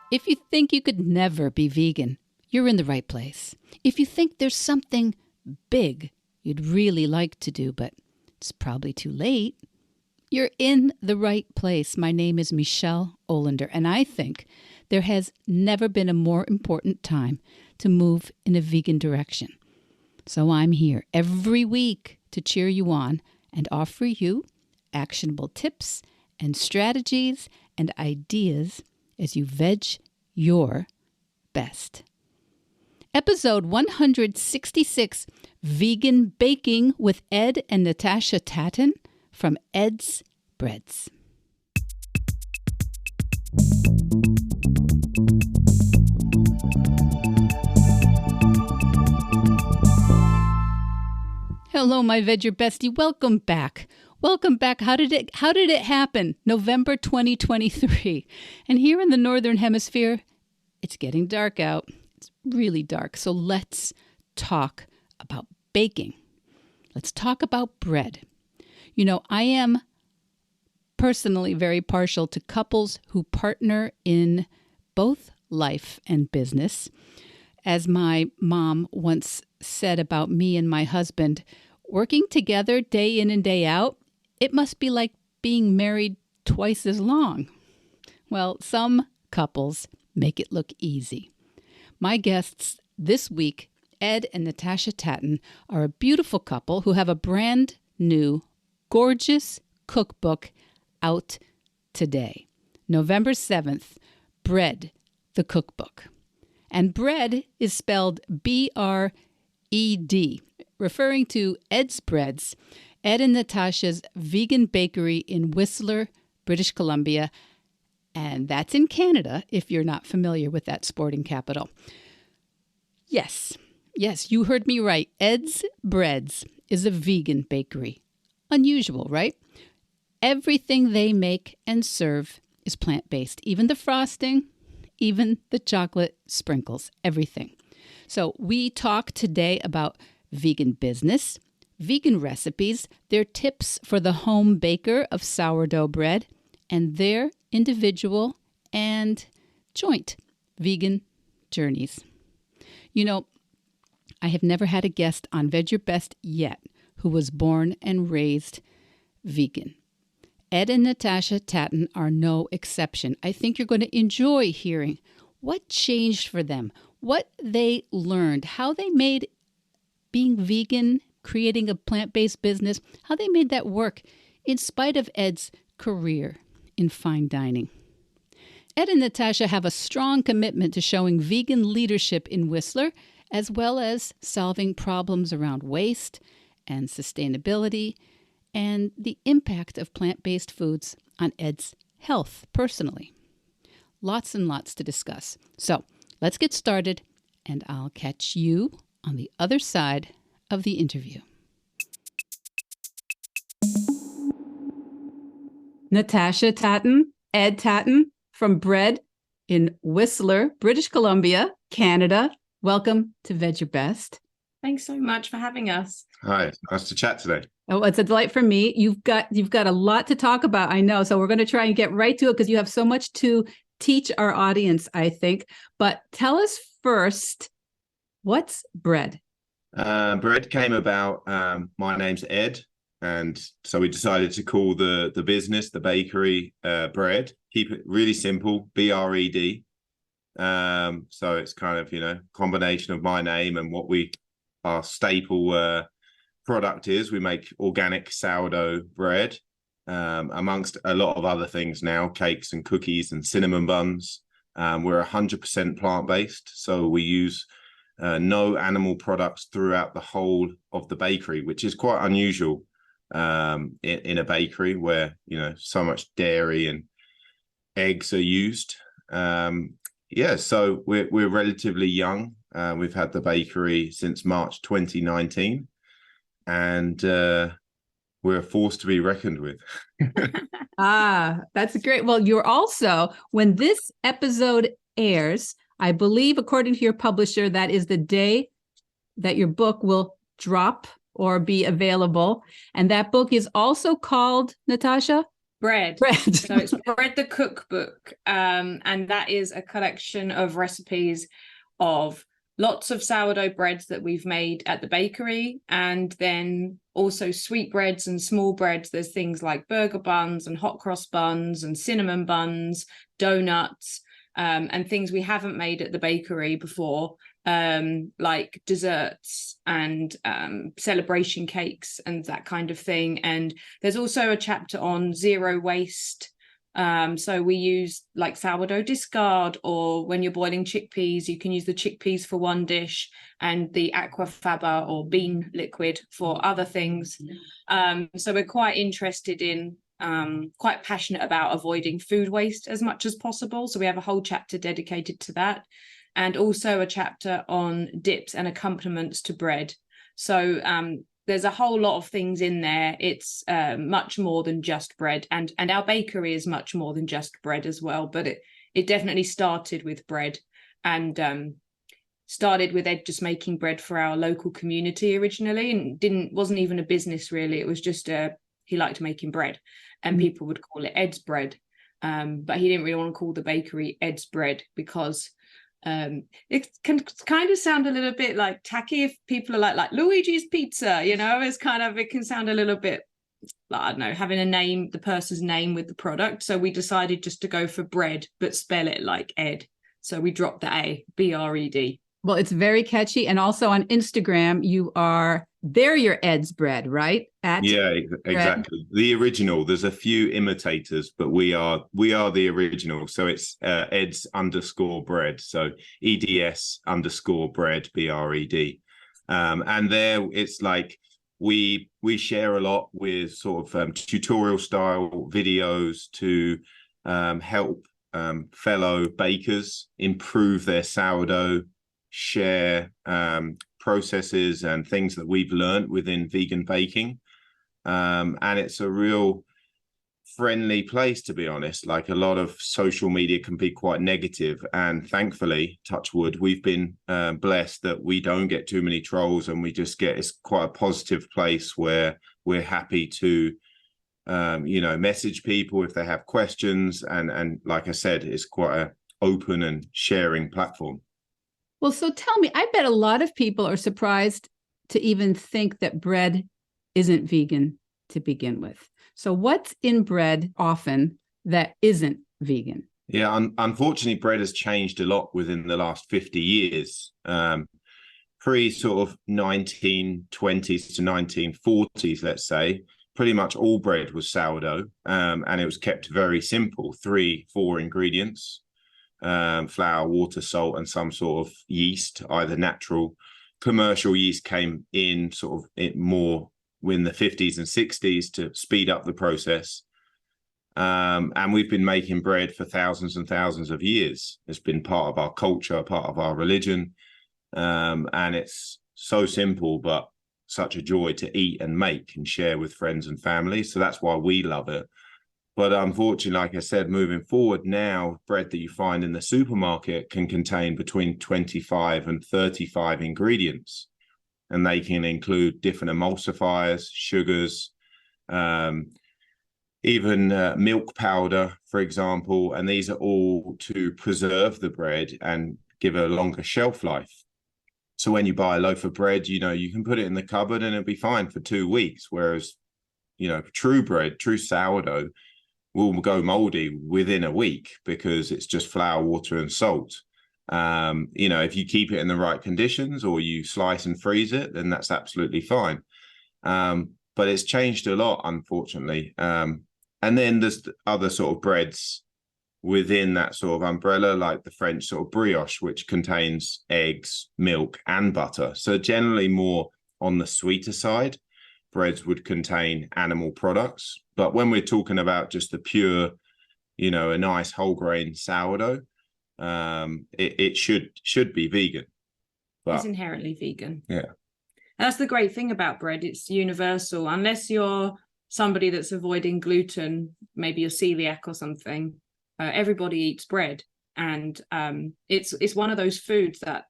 If you think you could never be vegan, you're in the right place. If you think there's something big you'd really like to do, but it's probably too late, you're in the right place. My name is Michelle Olander, and I think there has never been a more important time to move in a vegan direction. So I'm here every week to cheer you on and offer you actionable tips and strategies and ideas as you veg your best. Episode 166, Vegan Baking with Ed and Natasha Tatton from Ed's Breads. Hello, my Veg Your Bestie. Welcome back. Welcome back. How did it happen? November 2023. And here in the Northern Hemisphere, it's getting dark out. It's really dark. So let's talk about baking. Let's talk about bread. You know, I am personally very partial to couples who partner in both life and business. As my mom once said about me and my husband, working together day in and day out, it must be like being married twice as long. Well, some couples make it look easy. My guests this week, Ed and Natasha Tatton, are a beautiful couple who have a brand new, gorgeous cookbook out today, November 7th, BReD, the cookbook. And BReD is spelled B-R-E-D, referring to Ed's Breads, Ed and Natasha's vegan bakery in Whistler, British Columbia. And that's in Canada, if you're not familiar with that sporting capital. Yes, you heard me right. Ed's Breads is a vegan bakery. Unusual, right? Everything they make and serve is plant-based. Even the frosting, even the chocolate sprinkles, everything. So we talk today about vegan business, vegan recipes, their tips for the home baker of sourdough bread, and their individual and joint vegan journeys. You know, I have never had a guest on Veg Your Best yet who was born and raised vegan. Ed and Natasha Tatton are no exception. I think you're going to enjoy hearing what changed for them, what they learned, how they made being vegan, creating a plant-based business, how they made that work in spite of Ed's career in fine dining. Ed and Natasha have a strong commitment to showing vegan leadership in Whistler, as well as solving problems around waste and sustainability and the impact of plant-based foods on Ed's health personally. Lots and lots to discuss. So let's get started, and I'll catch you on the other side of the interview. Natasha Tatton, Ed Tatton from BReD in Whistler, British Columbia, Canada. Welcome to Veg Your Best. Thanks so much for having us. Hi, nice to chat today. Oh, it's a delight for me. You've got a lot to talk about, I know. So we're going to try and get right to it because you have so much to teach our audience, I think. But tell us first, what's BReD? BReD came about, my name's Ed, and so we decided to call the business, the bakery, BReD. Keep it really simple, B-R-E-D. So it's kind of, combination of my name and what our staple product is. We make organic sourdough bread, amongst a lot of other things now, cakes and cookies and cinnamon buns. We're 100% plant-based, so we use no animal products throughout the whole of the bakery, which is quite unusual in a bakery where, so much dairy and eggs are used. So we're relatively young. We've had the bakery since March 2019, and we're a force to be reckoned with. That's great. Well, you're also, when this episode airs, I believe, according to your publisher, that is the day that your book will drop or be available. And that book is also called, Natasha? BReD. BReD. So it's BReD the cookbook, and that is a collection of recipes of lots of sourdough breads that we've made at the bakery, and then also sweetbreads and small breads. There's things like burger buns and hot cross buns and cinnamon buns, donuts, and things we haven't made at the bakery before, like desserts and celebration cakes and that kind of thing. And there's also a chapter on zero waste. So we use like sourdough discard, or when you're boiling chickpeas, you can use the chickpeas for one dish and the aquafaba or bean liquid for other things. So we're quite interested in, quite passionate about avoiding food waste as much as possible. So we have a whole chapter dedicated to that, and also a chapter on dips and accompaniments to bread. So there's a whole lot of things in there. It's much more than just bread, and our bakery is much more than just bread as well. But it definitely started with bread, and started with Ed just making bread for our local community originally, and wasn't even a business really. It was just he liked making bread, and people would call it Ed's Bread, but he didn't really want to call the bakery Ed's Bread because it can kind of sound a little bit like tacky if people are like Luigi's Pizza, it's kind of, it can sound a little bit like, I don't know, having a name, the person's name with the product. So we decided just to go for bread, but spell it like Ed. So we dropped the A, BReD. Well, it's very catchy. And also on Instagram, you're Ed's Bread, right? Yeah, exactly. The original. There's a few imitators, but we are the original. So it's Eds_bread. So EDS_bread, BReD. And there it's like we share a lot with sort of tutorial style videos to help fellow bakers improve their sourdough, share processes and things that we've learned within vegan baking. And it's a real friendly place, to be honest. Like, a lot of social media can be quite negative, and thankfully, touch wood, we've been blessed that we don't get too many trolls, and it's quite a positive place where we're happy to message people if they have questions, and like I said, it's quite an open and sharing platform. Well, so tell me, I bet a lot of people are surprised to even think that bread isn't vegan to begin with. So what's in bread often that isn't vegan? Yeah, unfortunately, bread has changed a lot within the last 50 years. Pre sort of 1920s to 1940s, let's say, pretty much all bread was sourdough, and it was kept very simple, 3-4 ingredients. Flour, water, salt, and some sort of yeast, either natural. Commercial yeast came in sort of more in the 50s and 60s to speed up the process. And we've been making bread for thousands and thousands of years. It's been part of our culture, part of our religion. And it's so simple, but such a joy to eat and make and share with friends and family. So that's why we love it. But unfortunately, like I said, moving forward now, bread that you find in the supermarket can contain between 25 and 35 ingredients. And they can include different emulsifiers, sugars, even milk powder, for example. And these are all to preserve the bread and give a longer shelf life. So when you buy a loaf of bread, you can put it in the cupboard and it'll be fine for 2 weeks. Whereas, true bread, true sourdough, will go moldy within a week because it's just flour, water, and salt. If you keep it in the right conditions or you slice and freeze it, then that's absolutely fine. But it's changed a lot, unfortunately. And then there's other sort of breads within that sort of umbrella, like the French sort of brioche, which contains eggs, milk, and butter. So generally more on the sweeter side. Breads would contain animal products. But when we're talking about just the pure, a nice whole grain sourdough, it should be vegan. But it's inherently vegan. Yeah. That's the great thing about bread. It's universal. Unless you're somebody that's avoiding gluten, maybe you're celiac or something, everybody eats bread. And it's one of those foods that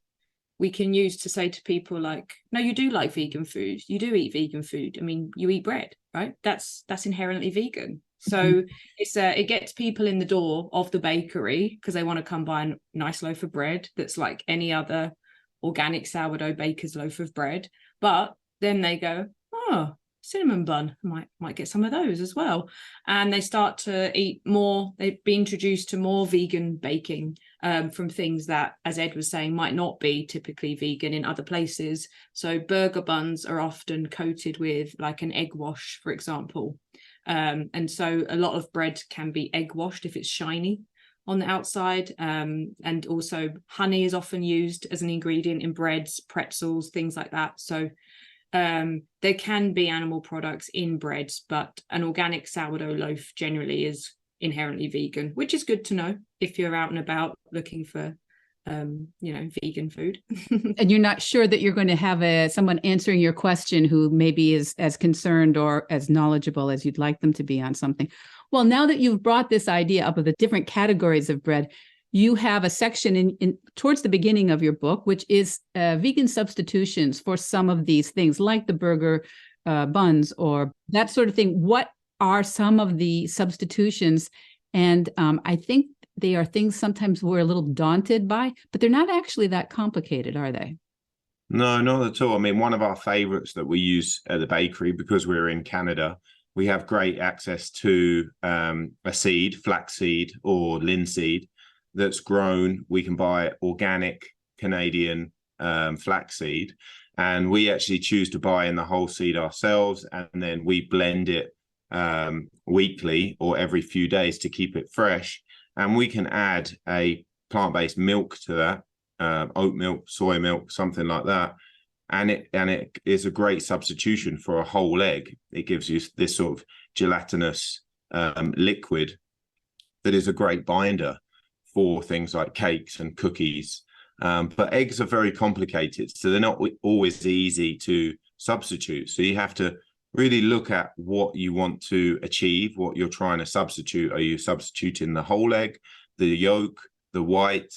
we can use to say to people like, no, you do like vegan food. You do eat vegan food. I mean, you eat bread, right? That's inherently vegan. So it gets people in the door of the bakery because they want to come buy a nice loaf of bread that's like any other organic sourdough baker's loaf of bread. But then they go, oh, cinnamon bun, might get some of those as well. And they start to eat more. They've been introduced to more vegan baking from things that, as Ed was saying, might not be typically vegan in other places. So burger buns are often coated with like an egg wash, for example. And so a lot of bread can be egg washed if it's shiny on the outside. And also honey is often used as an ingredient in breads, pretzels, things like that. So there can be animal products in breads, but an organic sourdough loaf generally is inherently vegan, which is good to know if you're out and about looking for vegan food. And you're not sure that you're going to have someone answering your question who maybe is as concerned or as knowledgeable as you'd like them to be on something. Well, now that you've brought this idea up of the different categories of bread, you have a section in towards the beginning of your book, which is vegan substitutions for some of these things, like the burger buns or that sort of thing. What are some of the substitutions? And I think they are things sometimes we're a little daunted by, but they're not actually that complicated, are they? No, not at all. I mean, one of our favorites that we use at the bakery, because we're in Canada, we have great access to a seed, flaxseed or linseed, that's grown. We can buy organic Canadian flaxseed, and we actually choose to buy in the whole seed ourselves, and then we blend it weekly or every few days to keep it fresh. And we can add a plant-based milk to that, oat milk, soy milk, something like that. And it is a great substitution for a whole egg. It gives you this sort of gelatinous liquid that is a great binder for things like cakes and cookies. But eggs are very complicated, so they're not always easy to substitute. So you have to really look at what you want to achieve, what you're trying to substitute. Are you substituting the whole egg, the yolk, the white?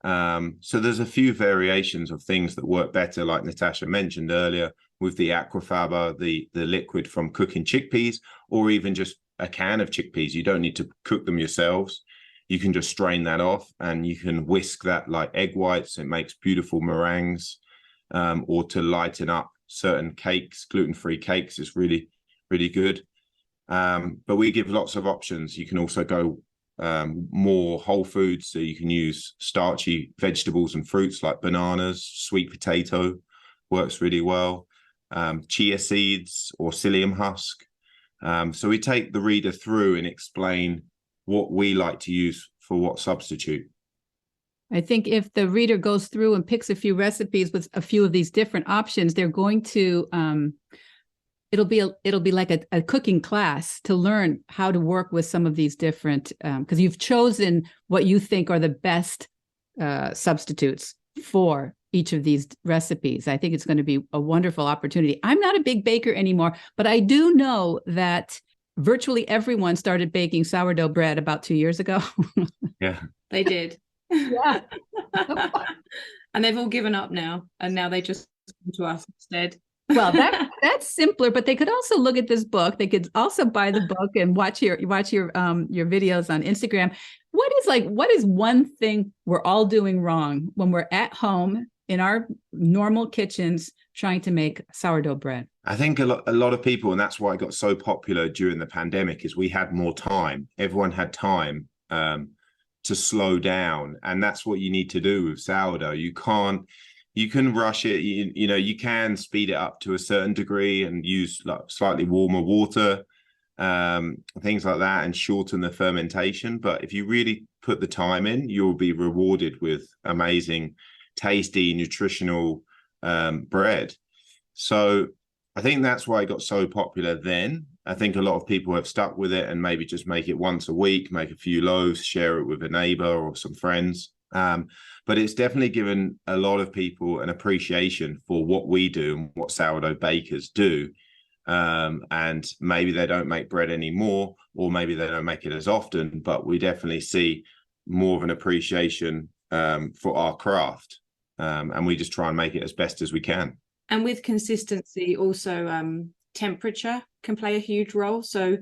So there's a few variations of things that work better, like Natasha mentioned earlier, with the aquafaba, the liquid from cooking chickpeas, or even just a can of chickpeas. You don't need to cook them yourselves. You can just strain that off, and you can whisk that like egg whites. It makes beautiful meringues, or to lighten up certain cakes, gluten-free cakes is really, really good. But we give lots of options. You can also go more whole foods, so you can use starchy vegetables and fruits like bananas, sweet potato works really well, chia seeds or psyllium husk. So we take the reader through and explain what we like to use for what substitute. I think if the reader goes through and picks a few recipes with a few of these different options, they're going to it'll be like a cooking class to learn how to work with some of these different, because you've chosen what you think are the best substitutes for each of these recipes. I think it's going to be a wonderful opportunity. I'm not a big baker anymore, but I do know that virtually everyone started baking sourdough bread about 2 years ago. Yeah, they did. Yeah. And they've all given up now, and now they just come to us instead. Well, that's simpler, but they could also look at this book. They could also buy the book and watch your videos on Instagram. What is one thing we're all doing wrong when we're at home in our normal kitchens trying to make sourdough bread? I think a lot of people, and that's why it got so popular during the pandemic, is we had more time. Everyone had time to slow down, and that's what you need to do with sourdough. You can rush it. You can speed it up to a certain degree and use like slightly warmer water, things like that, and shorten the fermentation. But if you really put the time in, you'll be rewarded with amazing, tasty, nutritional bread. So I think that's why it got so popular then. I think a lot of people have stuck with it and maybe just make it once a week, make a few loaves, share it with a neighbor or some friends. But it's definitely given a lot of people an appreciation for what we do and what sourdough bakers do. And maybe they don't make bread anymore, or maybe they don't make it as often, but we definitely see more of an appreciation for our craft. And we just try and make it as best as we can. And with consistency, also temperature can play a huge role. So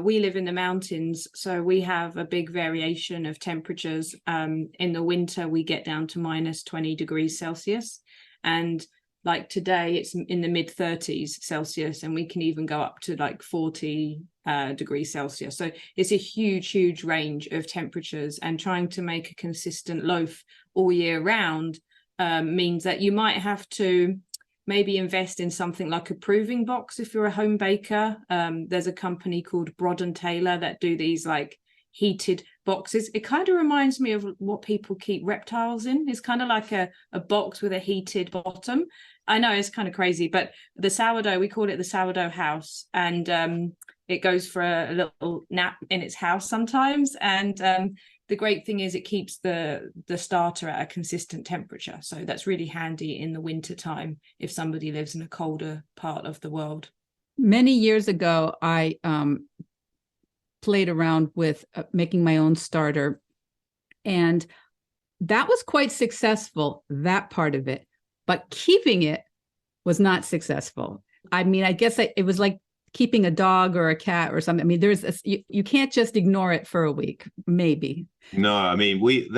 we live in the mountains, so we have a big variation of temperatures. In the winter, we get down to minus 20 degrees Celsius. And like today, it's in the mid 30s Celsius, and we can even go up to like 40 degrees Celsius. So it's a huge range of temperatures, and trying to make a consistent loaf all year round means that you might have to maybe invest in something like a proving box if you're a home baker. There's a company called BReD Taylor that do these like heated boxes. It kind of reminds me of what people keep reptiles in. It's kind of like a box with a heated bottom. I know it's kind of crazy, but the sourdough, we call it the sourdough house, and it goes for a little nap in its house sometimes. And the great thing is it keeps the starter at a consistent temperature. So that's really handy in the winter time if somebody lives in a colder part of the world. Many years ago, I played around with making my own starter, and that was quite successful, that part of it, but keeping it was not successful. I mean, I guess it was like keeping a dog or a cat or something. I mean, you can't just ignore it for a week, maybe. No, I mean, we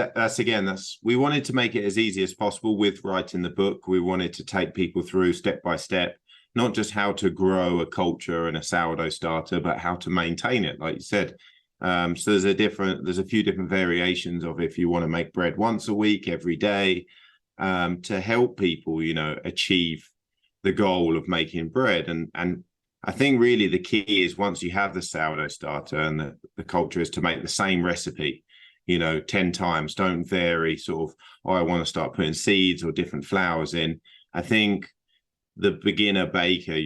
wanted to make it as easy as possible with writing the book. We wanted to take people through step by step, not just how to grow a culture and a sourdough starter, but how to maintain it, like you said. So there's a few different variations of if you want to make bread once a week, every day, to help people, achieve the goal of making bread. And I think really the key is once you have the sourdough starter, and the culture is to make the same recipe, 10 times. Don't vary sort of, I want to start putting seeds or different flours in. I think the beginner baker,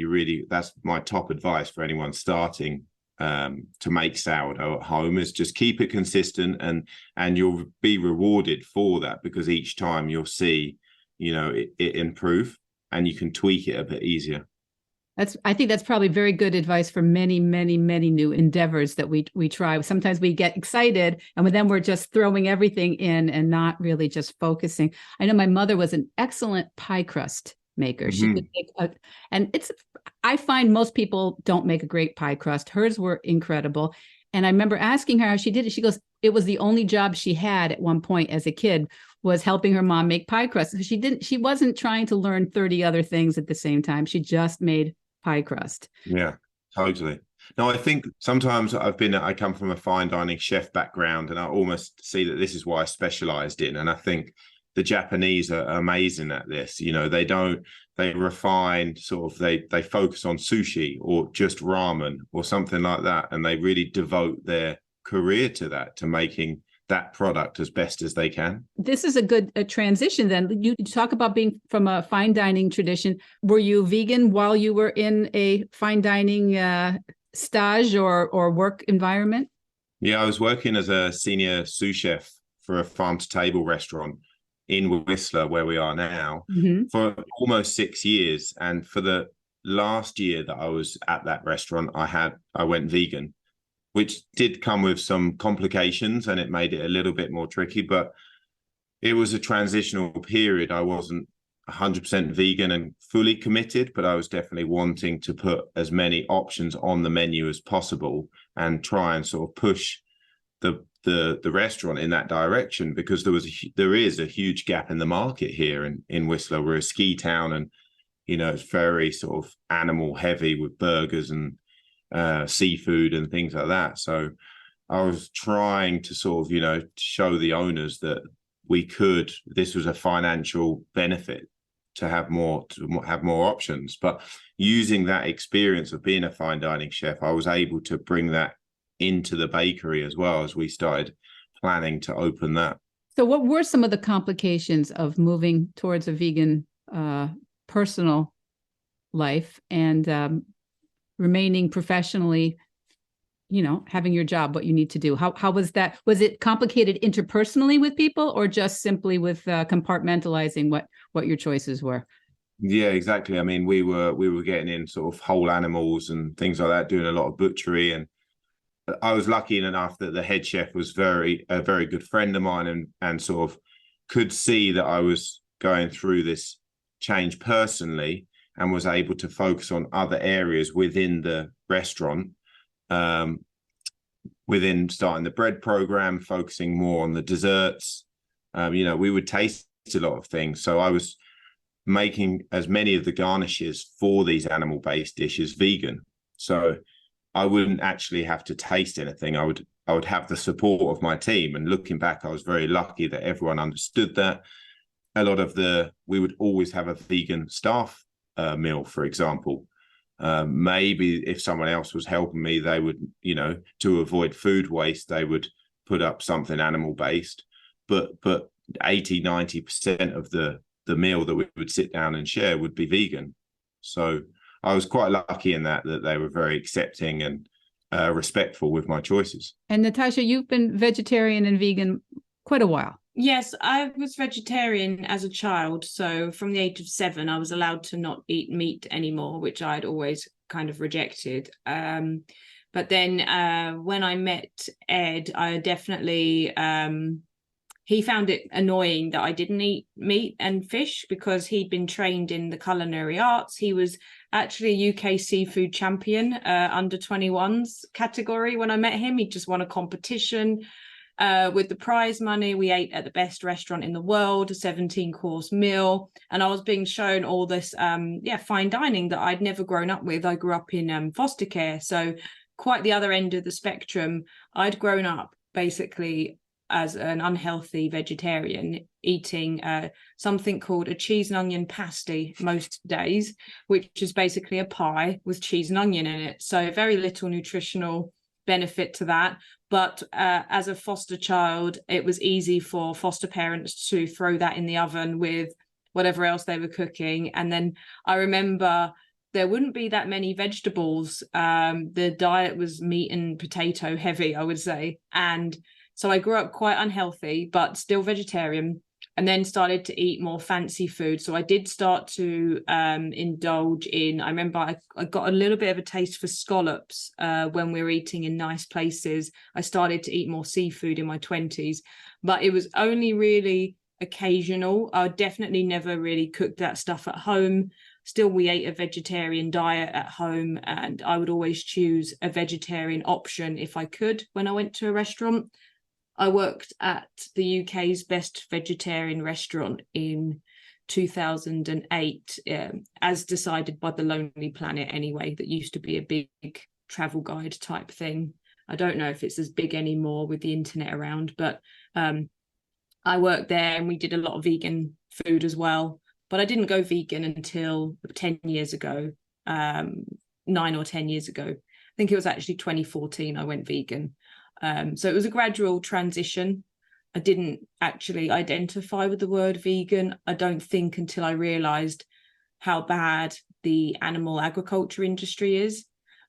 that's my top advice for anyone starting to make sourdough at home, is just keep it consistent, and you'll be rewarded for that, because each time you'll see, it improve, and you can tweak it a bit easier. I think that's probably very good advice for many new endeavors that we try. Sometimes we get excited, and then we're just throwing everything in and not really just focusing. I know my mother was an excellent pie crust maker. She would make I find most people don't make a great pie crust. Hers were incredible. And I remember asking her how she did it. She goes, it was the only job she had at one point as a kid, was helping her mom make pie crust. She wasn't trying to learn 30 other things at the same time. She just made pie crust. Yeah, totally. No, I think sometimes I come from a fine dining chef background, and I almost see that this is what I specialized in. And I think the Japanese are amazing at this. They refine they focus on sushi or just ramen or something like that. And they really devote their career to that, to making that product as best as they can. This is a good transition then. You talk about being from a fine dining tradition. Were you vegan while you were in a fine dining stage or work environment? Yeah, I was working as a senior sous chef for a farm-to-table restaurant in Whistler, where we are now, for almost 6 years. And for the last year that I was at that restaurant, I went vegan, which did come with some complications, and it made it a little bit more tricky, but it was a transitional period. I wasn't 100% vegan and fully committed, but I was definitely wanting to put as many options on the menu as possible and try and sort of push the restaurant in that direction, because there is a huge gap in the market here in Whistler. We're a ski town, and it's very sort of animal heavy with burgers and seafood and things like that. So I was trying to sort of show the owners that this was a financial benefit to have more options. But using that experience of being a fine dining chef, I was able to bring that into the bakery as well, as we started planning to open that. So what were some of the complications of moving towards a vegan personal life and remaining professionally, having your job, what you need to do? How was that? Was it complicated interpersonally with people, or just simply with compartmentalizing what your choices were? Yeah, exactly. I mean, we were getting in sort of whole animals and things like that, doing a lot of butchery. And I was lucky enough that the head chef was a very good friend of mine, and sort of could see that I was going through this change personally, and was able to focus on other areas within the restaurant within starting the BReD program, focusing more on the desserts. We would taste a lot of things. So I was making as many of the garnishes for these animal-based dishes vegan. So I wouldn't actually have to taste anything. I would have the support of my team. And looking back, I was very lucky that everyone understood that. We would always have a vegan staff meal, for example. Maybe if someone else was helping me, they would, to avoid food waste, they would put up something animal-based. But 80-90% of the meal that we would sit down and share would be vegan. So I was quite lucky in that they were very accepting and respectful with my choices. And Natasha, you've been vegetarian and vegan quite a while. Yes, I was vegetarian as a child. So from the age of 7, I was allowed to not eat meat anymore, which I'd always kind of rejected. But then when I met Ed, I definitely... he found it annoying that I didn't eat meat and fish because he'd been trained in the culinary arts. He was actually a UK seafood champion under 21s category when I met him. He just won a competition with the prize money. We ate at the best restaurant in the world, a 17-course meal. And I was being shown all this, fine dining that I'd never grown up with. I grew up in foster care. So quite the other end of the spectrum. I'd grown up basically as an unhealthy vegetarian, eating something called a cheese and onion pasty most days, which is basically a pie with cheese and onion in it. So very little nutritional benefit to that. But as a foster child, it was easy for foster parents to throw that in the oven with whatever else they were cooking. And then I remember there wouldn't be that many vegetables. The diet was meat and potato heavy, I would say. And so I grew up quite unhealthy, but still vegetarian, and then started to eat more fancy food. So I did start to indulge in, I remember I got a little bit of a taste for scallops when we were eating in nice places. I started to eat more seafood in my 20s, but it was only really occasional. I definitely never really cooked that stuff at home. Still, we ate a vegetarian diet at home, and I would always choose a vegetarian option if I could when I went to a restaurant. I worked at the UK's best vegetarian restaurant in 2008, as decided by the Lonely Planet anyway, that used to be a big travel guide type thing. I don't know if it's as big anymore with the internet around, but I worked there and we did a lot of vegan food as well. But I didn't go vegan until 10 years ago, 9 or 10 years ago. I think it was actually 2014 I went vegan. So it was a gradual transition. I didn't actually identify with the word vegan, I don't think, until I realized how bad the animal agriculture industry is.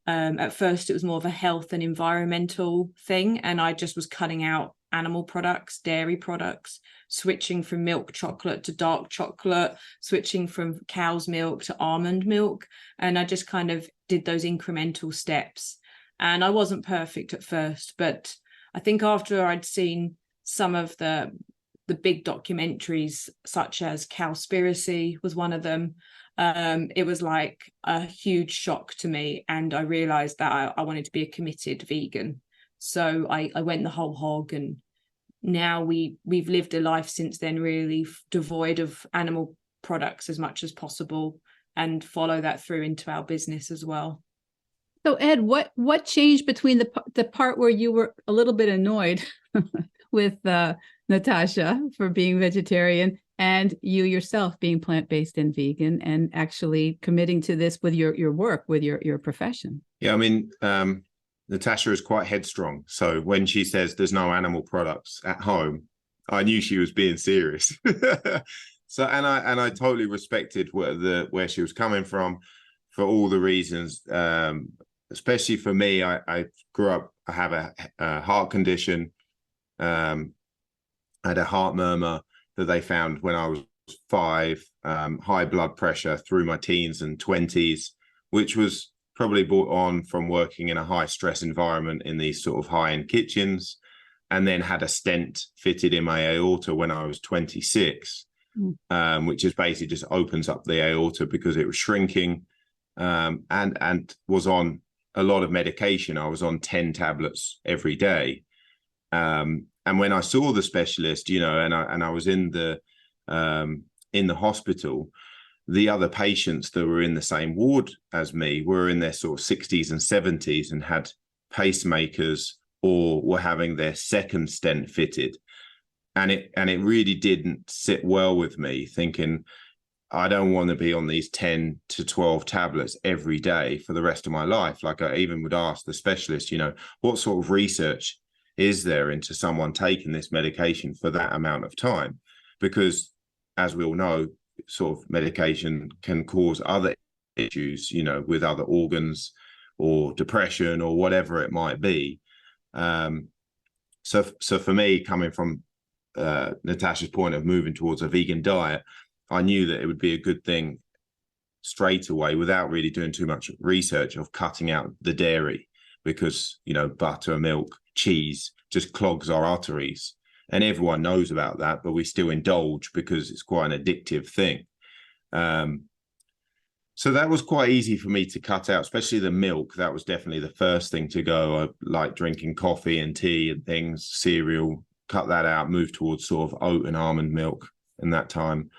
At first, it was more of a health and environmental thing, and I just was cutting out animal products, dairy products, switching from milk chocolate to dark chocolate, switching from cow's milk to almond milk. And I just kind of did those incremental steps. And I wasn't perfect at first, but I think after I'd seen some of the big documentaries, such as Cowspiracy was one of them, it was like a huge shock to me. And I realized that I wanted to be a committed vegan. So I went the whole hog, and now we've lived a life since then really devoid of animal products as much as possible, and follow that through into our business as well. So Ed, what changed between the part where you were a little bit annoyed with Natasha for being vegetarian and you yourself being plant-based and vegan and actually committing to this with your work, with your profession? Yeah, I mean, Natasha is quite headstrong. So when she says there's no animal products at home, I knew she was being serious. So and I totally respected where she was coming from for all the reasons. Especially for me, I grew up, I have a heart condition. I had a heart murmur that they found when I was 5, high blood pressure through my teens and 20s, which was probably brought on from working in a high stress environment in these sort of high-end kitchens, and then had a stent fitted in my aorta when I was 26, which is basically just opens up the aorta because it was shrinking, and was on a lot of medication. I was on 10 tablets every day. And when I saw the specialist, you know, and I was in the hospital, the other patients that were in the same ward as me were in their sort of 60s and 70s and had pacemakers or were having their second stent fitted. And it really didn't sit well with me, thinking, I don't want to be on these 10 to 12 tablets every day for the rest of my life. Like, I even would ask the specialist, you know, what sort of research is there into someone taking this medication for that amount of time? Because as we all know, sort of medication can cause other issues, you know, with other organs or depression or whatever it might be. So for me, coming from Natasha's point of moving towards a vegan diet, I knew that it would be a good thing straight away without really doing too much research of cutting out the dairy, because, you know, butter, milk, cheese just clogs our arteries. And everyone knows about that, but we still indulge because it's quite an addictive thing. So that was quite easy for me to cut out, especially the milk. That was definitely the first thing to go. I like drinking coffee and tea and things, cereal, cut that out, move towards sort of oat and almond milk in that time.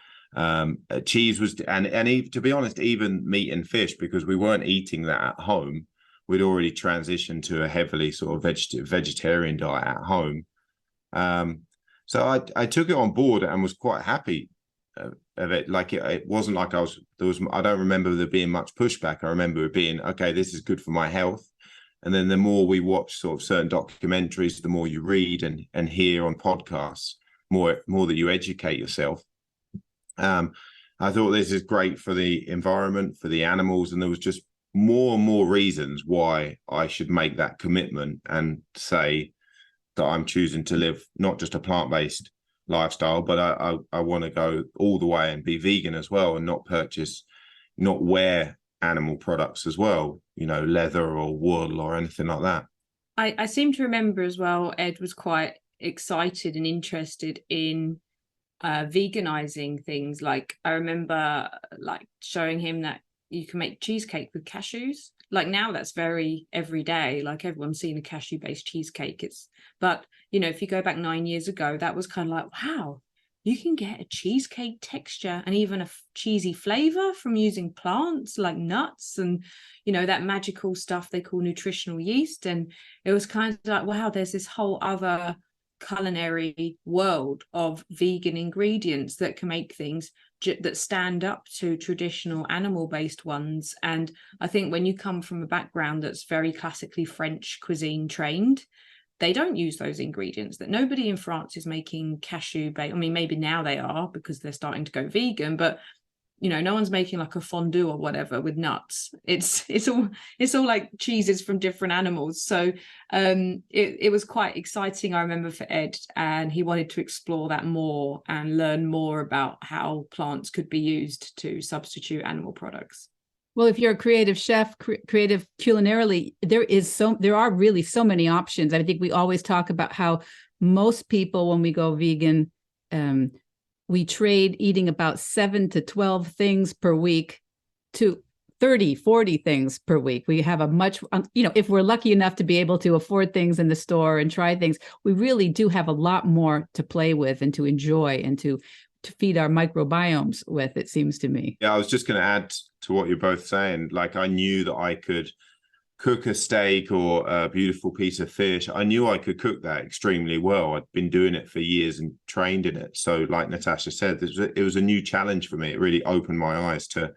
Cheese was, and to be honest, even meat and fish, because we weren't eating that at home. We'd already transitioned to a heavily sort of vegetarian diet at home. So I took it on board and was quite happy of it. Like, it wasn't like I don't remember there being much pushback. I remember it being, okay, this is good for my health. And then the more we watch sort of certain documentaries, the more you read and hear on podcasts, more that you educate yourself. I thought this is great for the environment, for the animals, and there was just more and more reasons why I should make that commitment and say that I'm choosing to live not just a plant-based lifestyle, but I want to go all the way and be vegan as well, and not wear animal products as well, you know, leather or wool or anything like that. I seem to remember as well, Ed was quite excited and interested in veganizing things. Like, I remember like showing him that you can make cheesecake with cashews. Like, now that's very everyday, like everyone's seen a cashew based cheesecake. But you know, if you go back 9 years ago, that was kind of like, wow, you can get a cheesecake texture and even a cheesy flavor from using plants like nuts and, you know, that magical stuff they call nutritional yeast. And it was kind of like, wow, there's this whole other culinary world of vegan ingredients that can make things that stand up to traditional animal-based ones. And I think when you come from a background that's very classically French cuisine trained, they don't use those ingredients. That nobody in France is making cashew based. I mean, maybe now they are because they're starting to go vegan, but you know, no one's making like a fondue or whatever with nuts. It's all like cheeses from different animals. So it was quite exciting, I remember, for Ed, and he wanted to explore that more and learn more about how plants could be used to substitute animal products. Well, if you're a creative chef, creative culinarily, there are really so many options. I think we always talk about how most people, when we go vegan, we trade eating about 7 to 12 things per week to 30, 40 things per week. We have a much, you know, if we're lucky enough to be able to afford things in the store and try things, we really do have a lot more to play with and to enjoy and to feed our microbiomes with, it seems to me. Yeah, I was just going to add to what you're both saying. Like, I knew that I could cook a steak or a beautiful piece of fish. I knew I could cook that extremely well. I'd been doing it for years and trained in it. So like Natasha said, it was a new challenge for me. It really opened my eyes to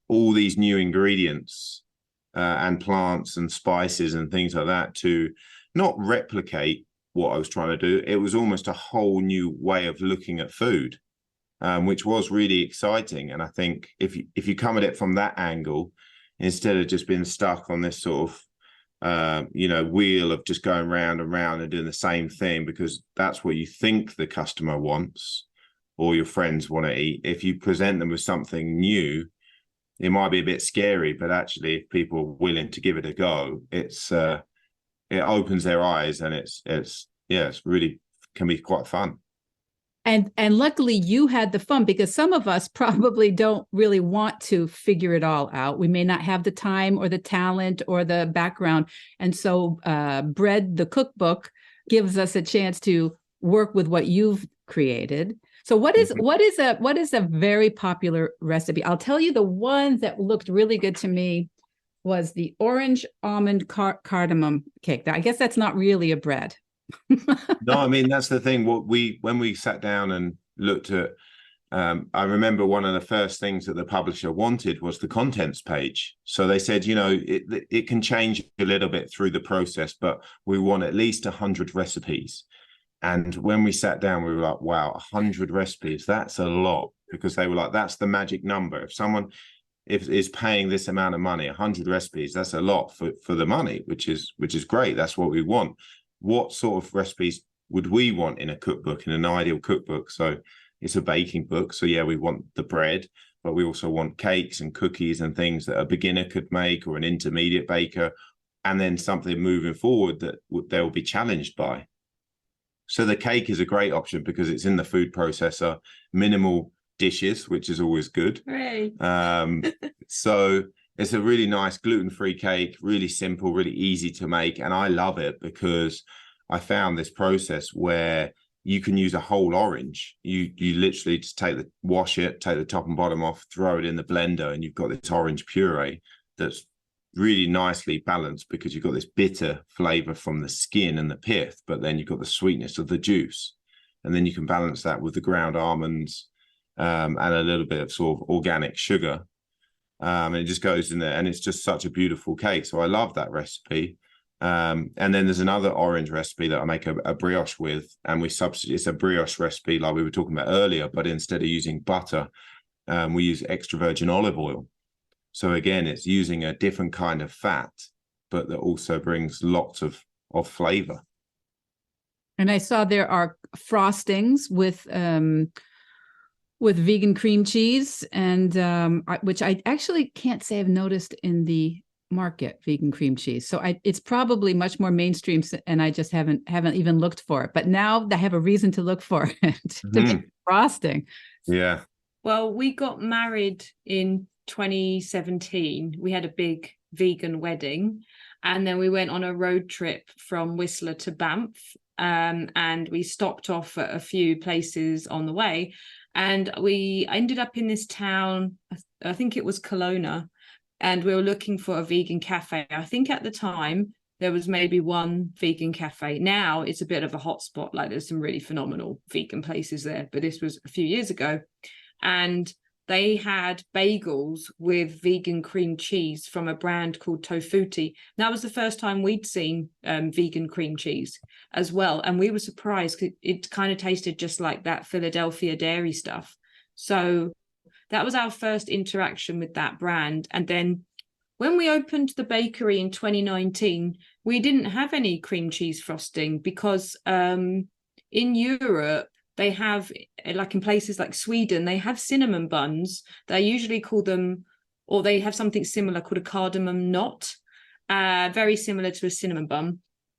all these new ingredients and plants and spices and things like that, to not replicate what I was trying to do. It was almost a whole new way of looking at food, which was really exciting. And I think if you come at it from that angle, instead of just being stuck on this sort of, wheel of just going round and round and doing the same thing, because that's what you think the customer wants or your friends want to eat. If you present them with something new, it might be a bit scary, but actually, if people are willing to give it a go, it opens their eyes, and it's really can be quite fun. And luckily you had the fun, because some of us probably don't really want to figure it all out. We may not have the time or the talent or the background. And so BReD, the cookbook, gives us a chance to work with what you've created. So what is a very popular recipe? I'll tell you, the one that looked really good to me was the orange almond cardamom cake. I guess that's not really a bread. No, I mean, that's the thing. When we sat down and looked at, I remember one of the first things that the publisher wanted was the contents page. So they said, it can change a little bit through the process, but we want at least 100 recipes. And when we sat down, we were like, wow, 100 recipes, that's a lot. Because they were like, that's the magic number. If someone is paying this amount of money, 100 recipes, that's a lot for the money, which is great. That's what we want. What sort of recipes would we want in a cookbook, in an ideal cookbook? So it's a baking book. So yeah, we want the bread, but we also want cakes and cookies and things that a beginner could make, or an intermediate baker, and then something moving forward that they'll be challenged by. So the cake is a great option because it's in the food processor, minimal dishes, which is always good. Right. So it's a really nice gluten-free cake, really simple, really easy to make. And I love it because I found this process where you can use a whole orange. You literally just wash it, take the top and bottom off, throw it in the blender, and you've got this orange puree that's really nicely balanced, because you've got this bitter flavor from the skin and the pith, but then you've got the sweetness of the juice. And then you can balance that with the ground almonds and a little bit of sort of organic sugar. And it just goes in there, and it's just such a beautiful cake. So I love that recipe. And then there's another orange recipe that I make a brioche with, and we substitute. It's a brioche recipe like we were talking about earlier, but instead of using butter, we use extra virgin olive oil. So again, it's using a different kind of fat, but that also brings lots of flavor. And I saw there are frostings with vegan cream cheese, and which I actually can't say I've noticed in the market, vegan cream cheese. So it's probably much more mainstream, and I just haven't even looked for it. But now I have a reason to look for it to make frosting. Yeah. Well, we got married in 2017. We had a big vegan wedding, and then we went on a road trip from Whistler to Banff, and we stopped off at a few places on the way, and we ended up in this town, I think it was Kelowna, and we were looking for a vegan cafe. I think at the time there was maybe one vegan cafe. Now it's a bit of a hotspot, like there's some really phenomenal vegan places there, but this was a few years ago. And they had bagels with vegan cream cheese from a brand called Tofuti. That was the first time we'd seen vegan cream cheese as well. And we were surprised because it kind of tasted just like that Philadelphia dairy stuff. So that was our first interaction with that brand. And then when we opened the bakery in 2019, we didn't have any cream cheese frosting because in Europe, they have, like in places like Sweden, they have cinnamon buns. They usually call them, or they have something similar called a cardamom knot, very similar to a cinnamon bun.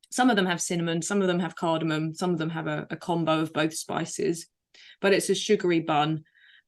Some of them have cinnamon, some of them have cardamom, some of them have a combo of both spices, but it's a sugary bun.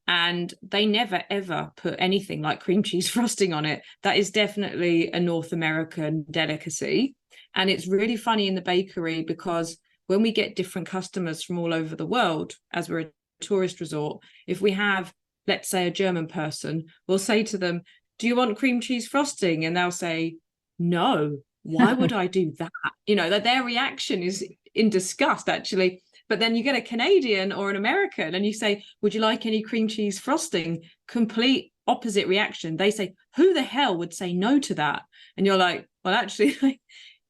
And they never, ever put anything like cream cheese frosting on it. That is definitely a North American delicacy. And it's really funny in the bakery because when we get different customers from all over the world, as we're a tourist resort, if we have, let's say, a German person, we'll say to them, do you want cream cheese frosting? And they'll say, no, why would I do that? That their reaction is in disgust, actually. But then you get a Canadian or an American and you say, would you like any cream cheese frosting? Complete opposite reaction. They say, who the hell would say no to that? And you're like, well, actually,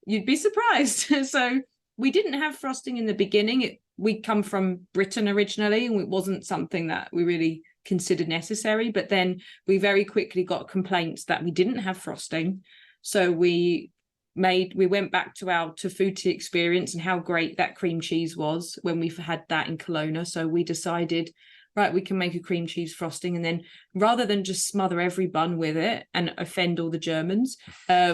you'd be surprised. So we didn't have frosting in the beginning. We come from Britain originally, and it wasn't something that we really considered necessary. But then we very quickly got complaints that we didn't have frosting. So we went back to our Tofuti experience and how great that cream cheese was when we had that in Kelowna. So we decided, right, we can make a cream cheese frosting. And then rather than just smother every bun with it and offend all the Germans,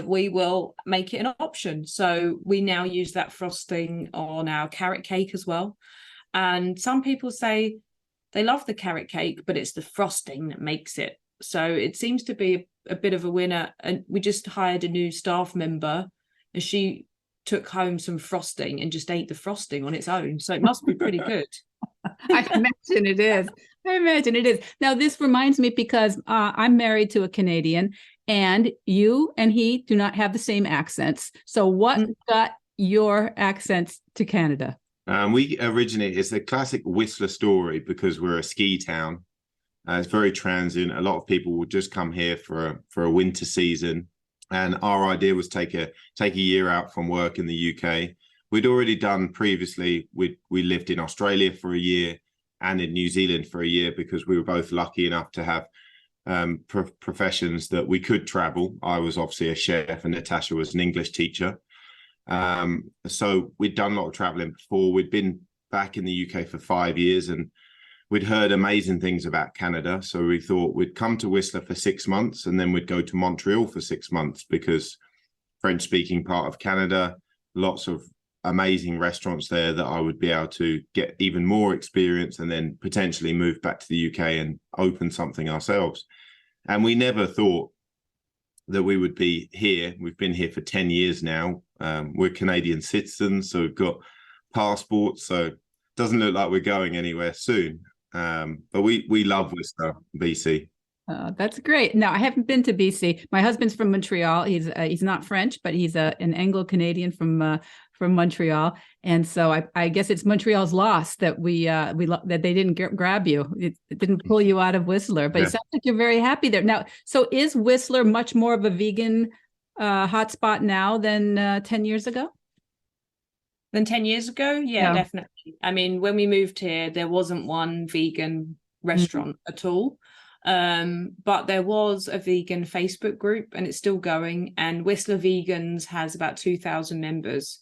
we will make it an option. So we now use that frosting on our carrot cake as well. And some people say they love the carrot cake, but it's the frosting that makes it. So it seems to be a bit of a winner. And we just hired a new staff member, and she took home some frosting and just ate the frosting on its own. So it must be pretty good. I imagine it is. I imagine it is. Now, this reminds me because I'm married to a Canadian, and you and he do not have the same accents. So what got your accents to Canada? It's a classic Whistler story because we're a ski town. It's very transient. A lot of people will just come here for a winter season. And our idea was take a year out from work in the UK. We'd already done previously. We lived in Australia for a year and in New Zealand for a year because we were both lucky enough to have professions that we could travel. I was obviously a chef and Natasha was an English teacher. So we'd done a lot of traveling before. We'd been back in the UK for 5 years and we'd heard amazing things about Canada. So we thought we'd come to Whistler for 6 months and then we'd go to Montreal for 6 months because French-speaking part of Canada, lots of amazing restaurants there that I would be able to get even more experience and then potentially move back to the UK and open something ourselves. And we never thought that we would be here. We've been here for 10 years now. We're Canadian citizens, so we've got passports. So it doesn't look like we're going anywhere soon. But we love Whistler, BC. That's great. Now, I haven't been to BC. My husband's from Montreal. He's not French, but he's an Anglo-Canadian from Montreal. And so I guess it's Montreal's loss that that they didn't grab you. It didn't pull you out of Whistler. But It sounds like you're very happy there. Now, so is Whistler much more of a vegan hotspot now than 10 years ago? Than 10 years ago? Yeah, definitely. I mean, when we moved here, there wasn't one vegan restaurant at all. But there was a vegan Facebook group and it's still going, and Whistler Vegans has about 2,000 members.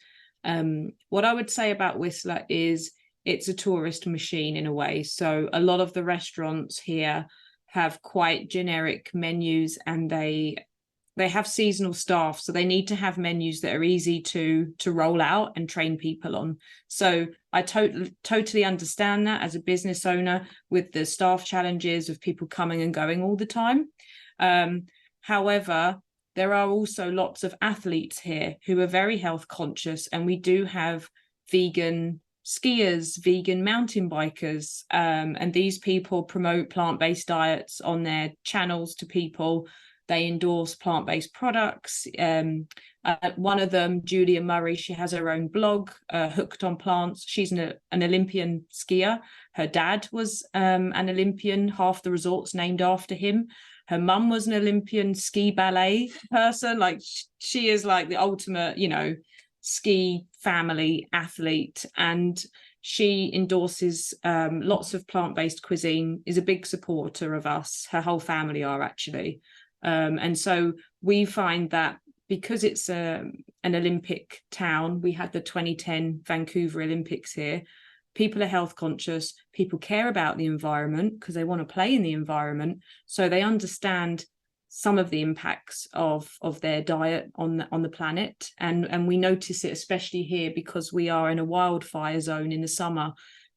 What I would say about Whistler is it's a tourist machine in a way. So a lot of the restaurants here have quite generic menus and they have seasonal staff, so they need to have menus that are easy to roll out and train people on. So I totally understand that as a business owner with the staff challenges of people coming and going all the time. However, there are also lots of athletes here who are very health conscious, and we do have vegan skiers, vegan mountain bikers, and these people promote plant-based diets on their channels to people. They endorse plant-based products. One of them, Julia Murray, she has her own blog, Hooked on Plants. She's an Olympian skier. Her dad was an Olympian. Half the resort's named after him. Her mum was an Olympian ski ballet person. Like she is like the ultimate, ski family athlete. And she endorses lots of plant-based cuisine, is a big supporter of us. Her whole family are actually. And so we find that because it's an Olympic town, we had the 2010 Vancouver Olympics here, people are health conscious, people care about the environment because they want to play in the environment. So they understand some of the impacts of their diet on the planet. And we notice it especially here because we are in a wildfire zone in the summer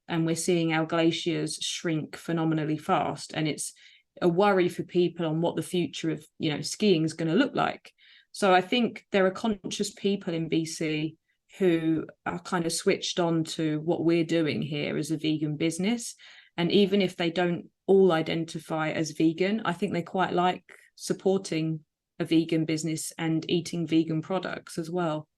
and we're seeing our glaciers shrink phenomenally fast. And it's a worry for people on what the future of skiing is going to look like. So I think there are conscious people in BC who are kind of switched on to what we're doing here as a vegan business. And even if they don't all identify as vegan, I think they quite like supporting a vegan business and eating vegan products as well.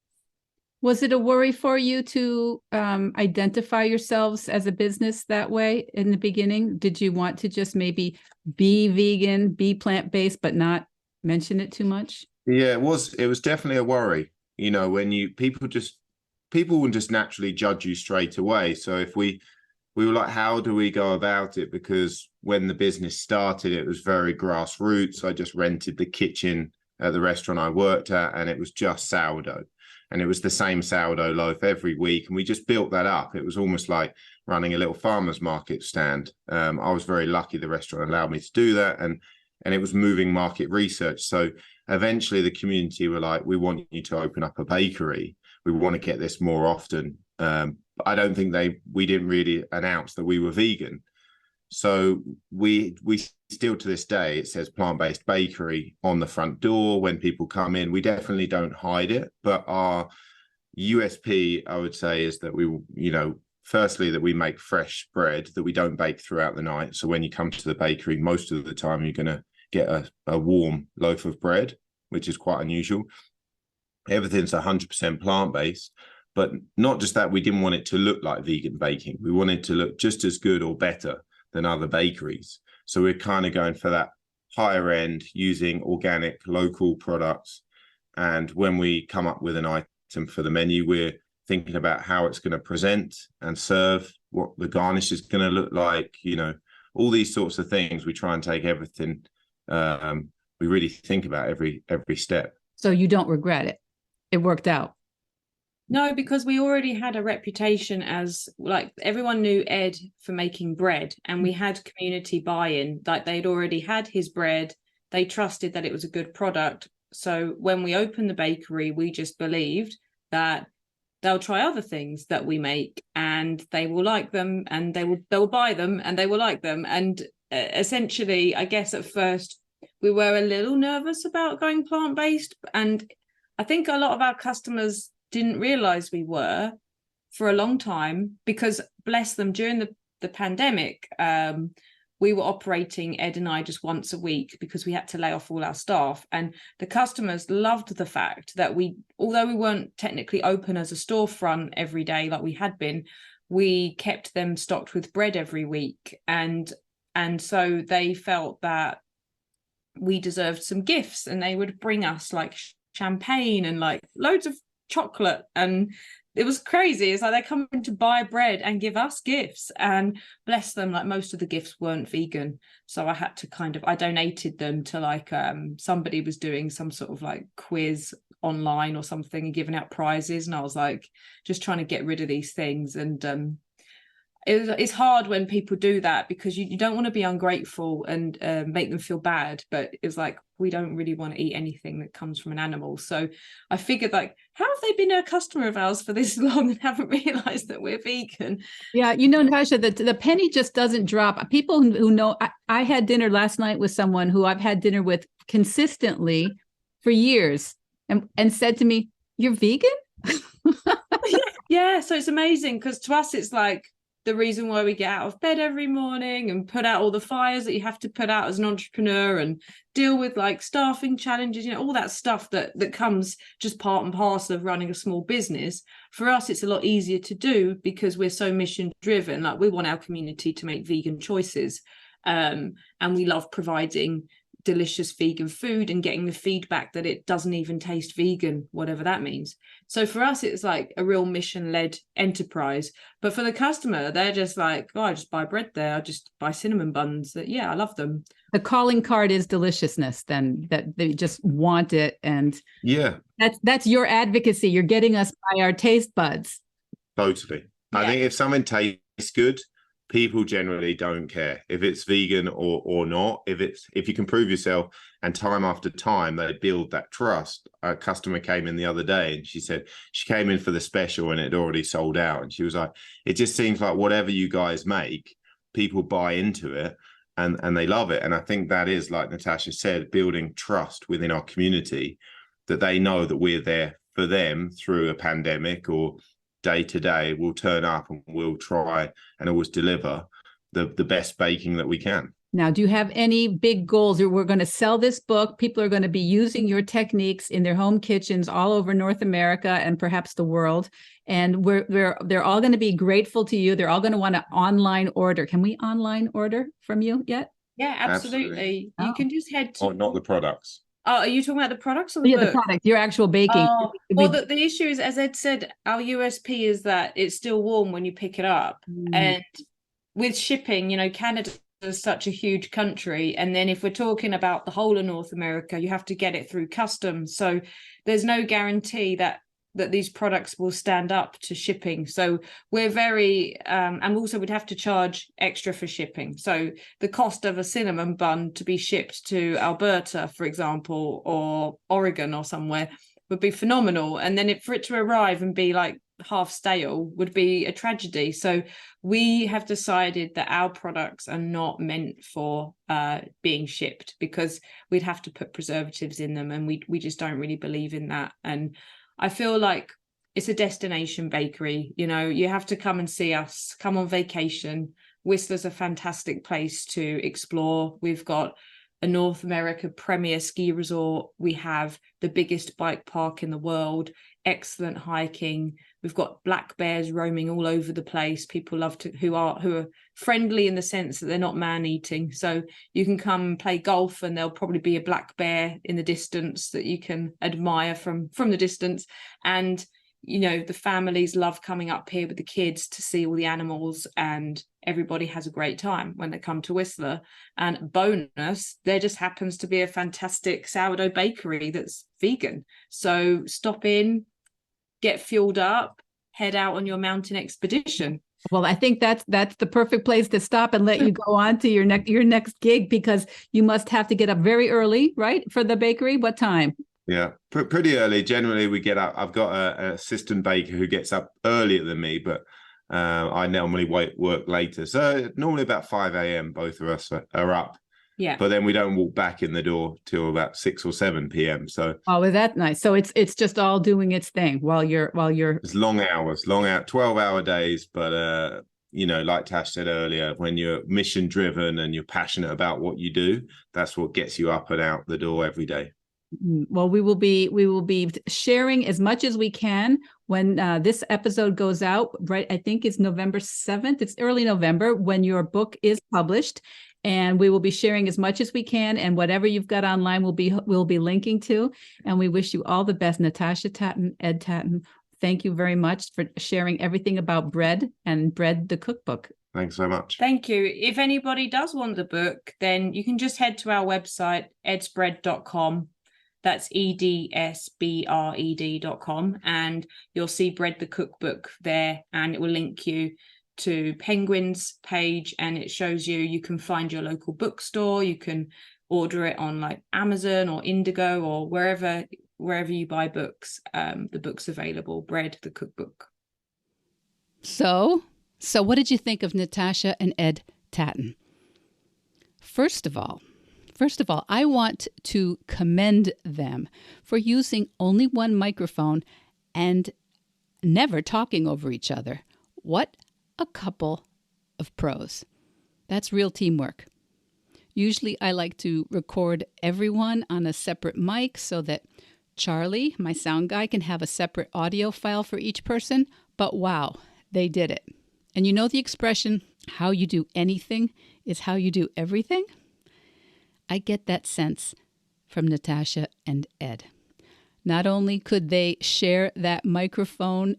Was it a worry for you to identify yourselves as a business that way in the beginning? Did you want to just maybe be vegan, be plant-based, but not mention it too much? Yeah, it was definitely a worry. When people would just naturally judge you straight away. So if we were like, how do we go about it? Because when the business started, it was very grassroots. I just rented the kitchen at the restaurant I worked at, and it was just sourdough. And it was the same sourdough loaf every week. And we just built that up. It was almost like running a little farmer's market stand. I was very lucky the restaurant allowed me to do that. And it was moving market research. So eventually the community were like, we want you to open up a bakery. We want to get this more often. I don't think we didn't really announce that we were vegan. So we still to this day, it says plant-based bakery on the front door when people come in. We definitely don't hide it, but our USP, I would say, is that we, firstly, that we make fresh bread that we don't bake throughout the night. So when you come to the bakery, most of the time you're going to get a warm loaf of bread, which is quite unusual. Everything's 100% plant-based, but not just that, we didn't want it to look like vegan baking. We wanted it to look just as good or better than other bakeries. So we're kind of going for that higher end, using organic, local products. And when we come up with an item for the menu, we're thinking about how it's going to present and serve, what the garnish is going to look like, all these sorts of things. We try and take everything. We really think about every step. So you don't regret it. It worked out. No, because we already had a reputation as, like, everyone knew Ed for making bread, and we had community buy-in. Like, they'd already had his bread. They trusted that it was a good product. So when we opened the bakery, we just believed that they'll try other things that we make and they will like them, and they'll buy them and they will like them. And essentially, I guess at first we were a little nervous about going plant-based, and I think a lot of our customers didn't realize we were for a long time, because bless them, during the pandemic, we were operating, Ed and I, just once a week because we had to lay off all our staff. And the customers loved the fact that although we weren't technically open as a storefront every day like we had been, we kept them stocked with bread every week. And so they felt that we deserved some gifts, and they would bring us like champagne and like loads of chocolate, and it was crazy. It's like they're coming to buy bread and give us gifts, and bless them, like most of the gifts weren't vegan, so I had to I donated them to like somebody was doing some sort of like quiz online or something and giving out prizes, and I was like just trying to get rid of these things. And it's hard when people do that, because you don't want to be ungrateful and make them feel bad, but it's like, we don't really want to eat anything that comes from an animal. So I figured, like, how have they been a customer of ours for this long and haven't realized that we're vegan? Yeah, Natasha, the penny just doesn't drop. People who know, I had dinner last night with someone who I've had dinner with consistently for years, and said to me, "You're vegan?" Yeah, so it's amazing, because to us it's like the reason why we get out of bed every morning and put out all the fires that you have to put out as an entrepreneur, and deal with like staffing challenges, all that stuff that comes just part and parcel of running a small business. For us, it's a lot easier to do because we're so mission driven. Like, we want our community to make vegan choices, and we love providing delicious vegan food and getting the feedback that it doesn't even taste vegan, whatever that means. So for us, it's like a real mission-led enterprise. But for the customer, they're just like, oh, I just buy bread there, I just buy cinnamon buns. Yeah, I love them. The calling card is deliciousness, then, that they just want it. And yeah, that's your advocacy. You're getting us by our taste buds. Totally. Yeah. I think if something tastes good, people generally don't care if it's vegan or not. If you can prove yourself, and time after time they build that trust. A customer came in the other day and she said she came in for the special and it had already sold out, and she was like, it just seems like whatever you guys make, people buy into it and they love it. And I think that is, like Natasha said, building trust within our community, that they know that we're there for them through a pandemic or day to day. We'll turn up and we'll try and always deliver the best baking that we can. Now, do you have any big goals? We're going to sell this book. People are going to be using your techniques in their home kitchens all over North America and perhaps the world. And they're all going to be grateful to you. They're all going to want to online order. Can we online order from you yet? Yeah, absolutely. You can just head to... Oh, not the products. Oh, are you talking about the products or the book? The product, your actual baking. Oh, well, the issue is, as Ed said, our USP is that it's still warm when you pick it up. And with shipping, Canada is such a huge country. And then if we're talking about the whole of North America, you have to get it through customs. So there's no guarantee that these products will stand up to shipping. So we're very, and also we'd have to charge extra for shipping. So the cost of a cinnamon bun to be shipped to Alberta, for example, or Oregon or somewhere, would be phenomenal. And then for it to arrive and be like half stale would be a tragedy. So we have decided that our products are not meant for being shipped, because we'd have to put preservatives in them, and we just don't really believe in that. And I feel like it's a destination bakery. You know, you have to come and see us, come on vacation. Whistler's a fantastic place to explore. We've got a North America premier ski resort. We have the biggest bike park in the world, excellent hiking. We've got black bears roaming all over the place. People love to who are friendly in the sense that they're not man-eating. So you can come and play golf, and there'll probably be a black bear in the distance that you can admire from the distance. And you know, the families love coming up here with the kids to see all the animals, and everybody has a great time when they come to Whistler. And bonus, there just happens to be a fantastic sourdough bakery that's vegan. So stop in, get fueled up, head out on your mountain expedition. Well, I think that's the perfect place to stop and let you go on to your next gig, because you must have to get up very early, right, for the bakery. What time? Yeah, pretty early. Generally, we get up. I've got an assistant baker who gets up earlier than me, but I normally work later. So normally about 5 a.m. both of us are up. Yeah. But then we don't walk back in the door till about 6 or 7 p.m. So is that nice? So it's just all doing its thing while you're it's long hours, 12-hour days. But you know, like Tash said earlier, when you're mission driven and you're passionate about what you do, that's what gets you up and out the door every day. Well, we will be sharing as much as we can when this episode goes out, right? I think it's November 7th. It's early November when your book is published, and we will be sharing as much as we can, and whatever you've got online we'll be linking to. And we wish you all the best. Natasha Tatton, Ed Tatton, thank you very much for sharing everything about BReD and BReD the cookbook. Thanks so much. Thank you. If anybody does want the book, then you can just head to our website, edsbred.com. That's edsbred.com, and you'll see BReD the cookbook there, and it will link you to Penguin's page, and it shows you can find your local bookstore. You can order it on like Amazon or Indigo or wherever you buy books. The book's available. BReD the cookbook. So what did you think of Natasha and Ed Tatton? First of all, I want to commend them for using only one microphone and never talking over each other. What a couple of pros. That's real teamwork. Usually I like to record everyone on a separate mic so that Charlie, my sound guy, can have a separate audio file for each person. But wow, they did it. And you know the expression, how you do anything is how you do everything? I get that sense from Natasha and Ed. Not only could they share that microphone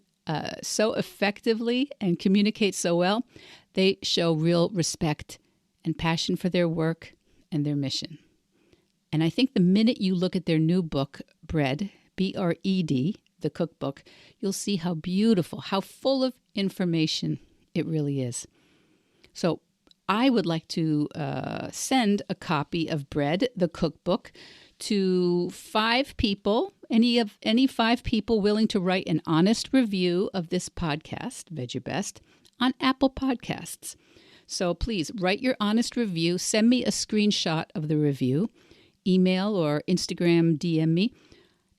so effectively and communicate so well, they show real respect and passion for their work and their mission. And I think the minute you look at their new book, BReD, BReD, the cookbook, you'll see how beautiful, how full of information it really is. So I would like to send a copy of BReD, the cookbook, to 5 people, any 5 people willing to write an honest review of this podcast, Veg Your Best, on Apple Podcasts. So please write your honest review, send me a screenshot of the review, email or Instagram DM me,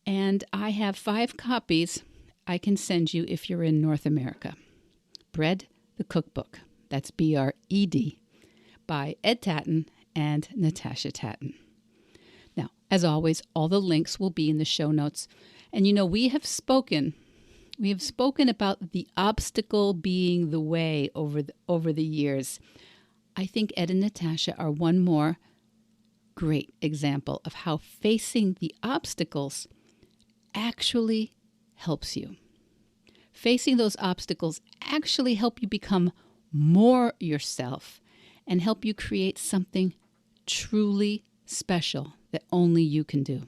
and I have 5 copies I can send you if you're in North America. BReD, the cookbook. That's BReD, by Ed Tatton and Natasha Tatton. Now, as always, all the links will be in the show notes. And you know, we have spoken about the obstacle being the way over the years. I think Ed and Natasha are one more great example of how facing the obstacles actually helps you. Facing those obstacles actually help you become more yourself and help you create something truly special that only you can do.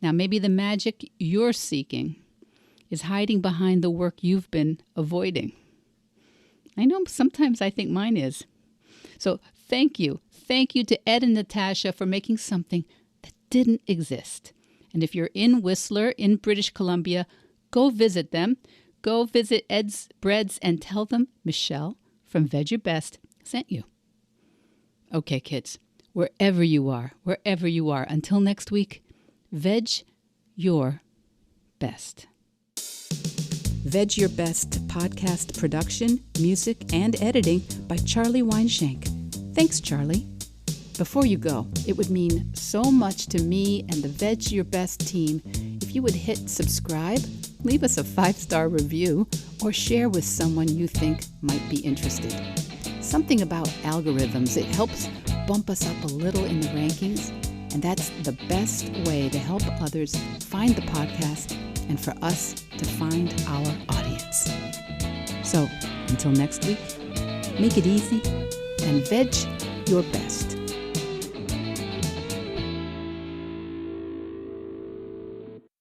Now, maybe the magic you're seeking is hiding behind the work you've been avoiding. I know sometimes I think mine is. So thank you. Thank you to Ed and Natasha for making something that didn't exist And if you're in Whistler, in British Columbia, go visit them. Go visit Ed's Breads and tell them Michelle from Veg Your Best sent you. Okay, kids, wherever you are, until next week, veg your best. Veg Your Best podcast production, music, and editing by Charlie Weinshank. Thanks, Charlie. Before you go, it would mean so much to me and the Veg Your Best team if you would hit subscribe, leave us a 5-star review, or share with someone you think might be interested. Something about algorithms, it helps bump us up a little in the rankings, and that's the best way to help others find the podcast and for us to find our audience. So, until next week, make it easy and veg your best.